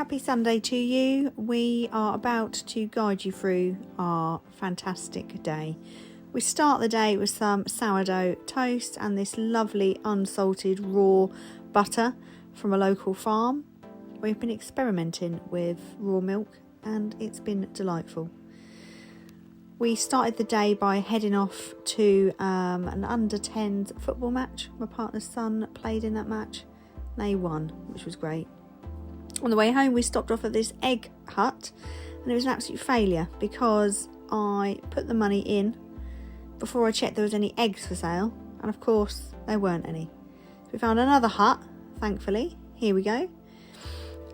happy Sunday to you. We are about to guide you through our fantastic day. We start the day with some sourdough toast and this lovely unsalted raw butter from a local farm. We've been experimenting with raw milk and it's been delightful. We started the day by heading off to an under-10s football match. My partner's son played in that match. They won, which was great. On the way home, we stopped off at this egg hut, and it was an absolute failure because I put the money in before I checked there was any eggs for sale, and of course there weren't any. So we found another hut, thankfully. Here we go.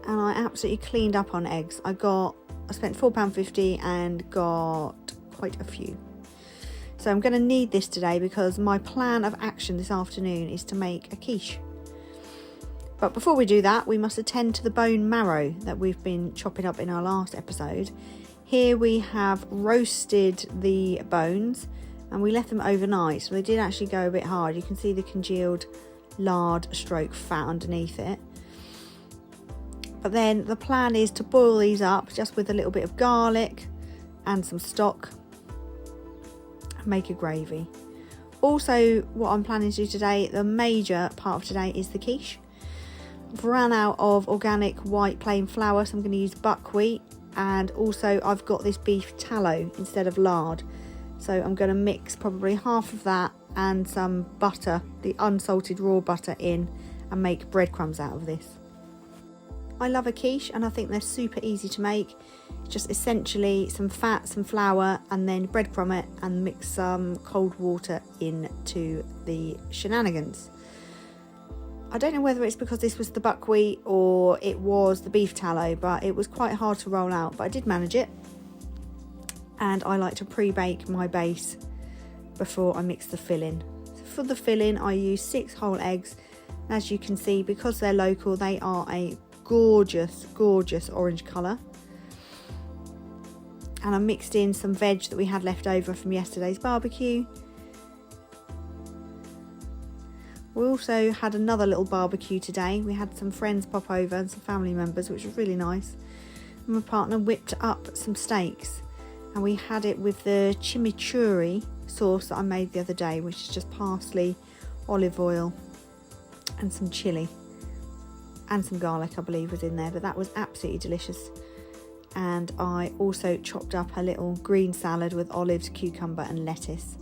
And I absolutely cleaned up on eggs. I spent £4.50 and got quite a few. So I'm going to need this today because my plan of action this afternoon is to make a quiche. But before we do that, we must attend to the bone marrow that we've been chopping up in our last episode. Here we have roasted the bones and we left them overnight, so they did actually go a bit hard. You can see the congealed lard stroke fat underneath it. But then the plan is to boil these up just with a little bit of garlic and some stock and make a gravy. Also, what I'm planning to do today, the major part of today, is the quiche. I've run out of organic white plain flour, so I'm going to use buckwheat, and also I've got this beef tallow instead of lard, so I'm going to mix probably half of that and some butter, the unsalted raw butter, in and make breadcrumbs out of this. I love a quiche and I think they're super easy to make. It's just essentially some fat, some flour, and then breadcrumb it and mix some cold water into the shenanigans. I don't know whether it's because this was the buckwheat or it was the beef tallow, but it was quite hard to roll out, but I did manage it. And I like to pre-bake my base before I mix the filling. So for the filling, I use 6 whole eggs. As you can see, because they're local, they are a gorgeous, gorgeous orange colour. And I mixed in some veg that we had left over from yesterday's barbecue. We also had another little barbecue today. We had some friends pop over and some family members, which was really nice. And my partner whipped up some steaks and we had it with the chimichurri sauce that I made the other day, which is just parsley, olive oil and some chilli and some garlic, I believe, was in there, but that was absolutely delicious. And I also chopped up a little green salad with olives, cucumber and lettuce.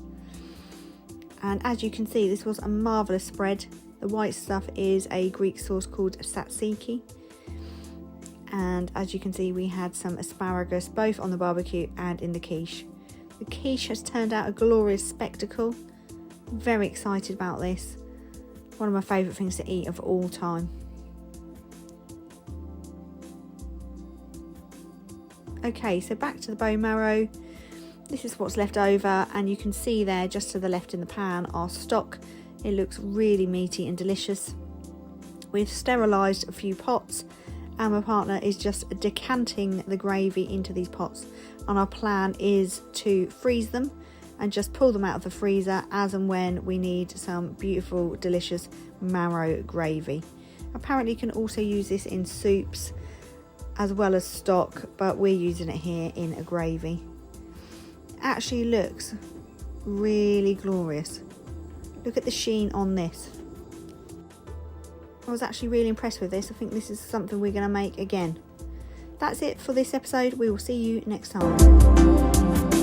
And as you can see, this was a marvellous spread. The white stuff is a Greek sauce called tzatziki. And as you can see, we had some asparagus both on the barbecue and in the quiche. The quiche has turned out a glorious spectacle. I'm very excited about this. One of my favourite things to eat of all time. Okay, so back to the bone marrow. This is what's left over, and you can see there just to the left in the pan our stock. It looks really meaty and delicious. We've sterilised a few pots and my partner is just decanting the gravy into these pots, and our plan is to freeze them and just pull them out of the freezer as and when we need some beautiful delicious marrow gravy. Apparently you can also use this in soups as well as stock, but we're using it here in a gravy. Actually looks really glorious. Look at the sheen on this. I was actually really impressed with this. I think this is something we're going to make again. That's it for this episode. We will see you next time.